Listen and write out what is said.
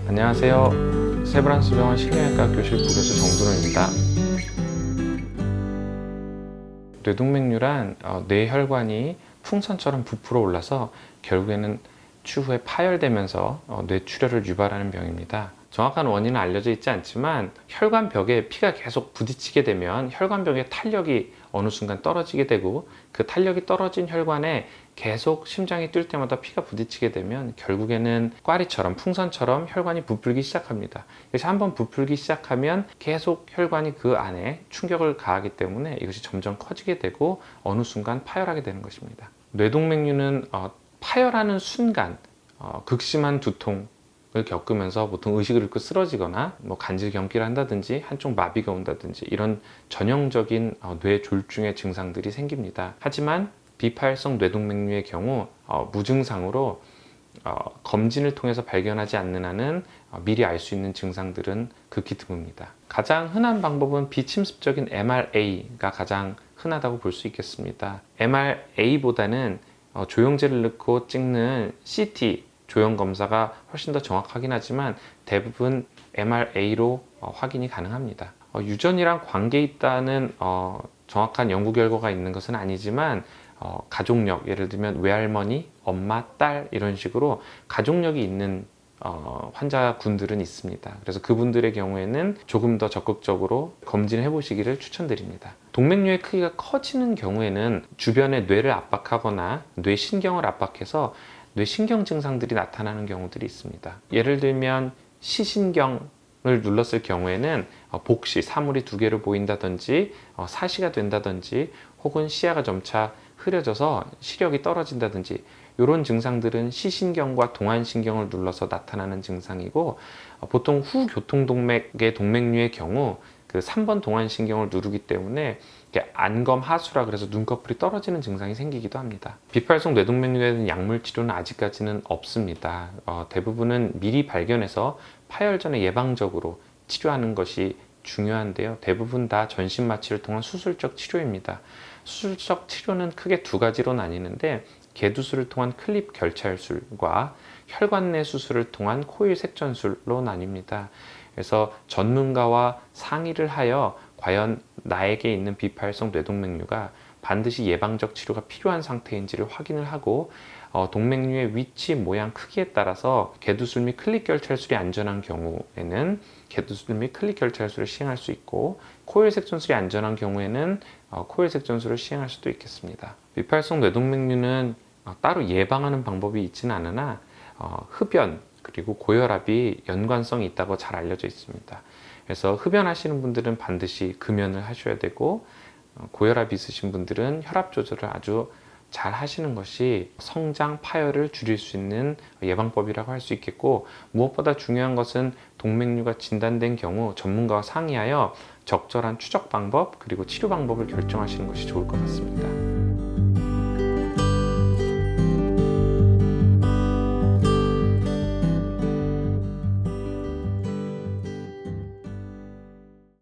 안녕하세요. 세브란스병원 신경외과 교실 부교수 정준호입니다. 뇌동맥류란 뇌혈관이 풍선처럼 부풀어 올라서 결국에는 추후에 파열되면서 뇌출혈을 유발하는 병입니다. 정확한 원인은 알려져 있지 않지만 혈관벽에 피가 계속 부딪히게 되면 혈관벽의 탄력이 어느 순간 떨어지게 되고, 그 탄력이 떨어진 혈관에 계속 심장이 뛸 때마다 피가 부딪히게 되면 결국에는 꽈리처럼 풍선처럼 혈관이 부풀기 시작합니다. 그래서 한번 부풀기 시작하면 계속 혈관이 그 안에 충격을 가하기 때문에 이것이 점점 커지게 되고 어느 순간 파열하게 되는 것입니다. 뇌동맥류는 파열하는 순간 극심한 두통을 겪으면서 보통 의식을 잃고 쓰러지거나 간질 경기를 한다든지 한쪽 마비가 온다든지 이런 전형적인 뇌졸중의 증상들이 생깁니다. 하지만 비파열성 뇌동맥류의 경우 무증상으로 검진을 통해서 발견하지 않는 한은 미리 알 수 있는 증상들은 극히 드뭅니다. 가장 흔한 방법은 비침습적인 MRA가 가장 흔하다고 볼 수 있겠습니다. MRA보다는 조영제를 넣고 찍는 CT 조형 검사가 훨씬 더 정확하긴 하지만 대부분 MRA로 확인이 가능합니다. 유전이랑 관계 있다는 정확한 연구 결과가 있는 것은 아니지만 가족력, 예를 들면 외할머니, 엄마, 딸 이런 식으로 가족력이 있는 환자군들은 있습니다. 그래서 그분들의 경우에는 조금 더 적극적으로 검진해 보시기를 추천드립니다. 동맥류의 크기가 커지는 경우에는 주변의 뇌를 압박하거나 뇌신경을 압박해서 뇌신경 증상들이 나타나는 경우들이 있습니다. 예를 들면 시신경을 눌렀을 경우에는 복시, 사물이 두 개로 보인다든지 사시가 된다든지 혹은 시야가 점차 흐려져서 시력이 떨어진다든지 이런 증상들은 시신경과 동안신경을 눌러서 나타나는 증상이고, 보통 후교통동맥의 동맥류의 경우 그 3번 동안신경을 누르기 때문에 안검하수라 그래서 눈꺼풀이 떨어지는 증상이 생기기도 합니다. 비파열성 뇌동맥류에 대한 약물 치료는 아직까지는 없습니다. 대부분은 미리 발견해서 파열 전에 예방적으로 치료하는 것이 중요한데요. 대부분 다 전신 마취를 통한 수술적 치료입니다. 수술적 치료는 크게 두 가지로 나뉘는데, 개두술을 통한 클립 결찰술과 혈관 내 수술을 통한 코일 색전술로 나뉩니다. 그래서 전문가와 상의를 하여 과연 나에게 있는 비파열성 뇌동맥류가 반드시 예방적 치료가 필요한 상태인지를 확인을 하고, 동맥류의 위치, 모양, 크기에 따라서 개두술 및 클립 결찰술이 안전한 경우에는 개두술 및 클립 결찰술을 시행할 수 있고, 코일 색전술이 안전한 경우에는 코일 색전술을 시행할 수도 있겠습니다. 비파열성 뇌동맥류는 따로 예방하는 방법이 있지는 않으나 흡연 그리고 고혈압이 연관성이 있다고 잘 알려져 있습니다. 그래서 흡연하시는 분들은 반드시 금연을 하셔야 되고, 고혈압이 있으신 분들은 혈압 조절을 아주 잘 하시는 것이 성장 파열을 줄일 수 있는 예방법이라고 할 수 있겠고, 무엇보다 중요한 것은 동맥류가 진단된 경우 전문가와 상의하여 적절한 추적 방법 그리고 치료 방법을 결정하시는 것이 좋을 것 같습니다.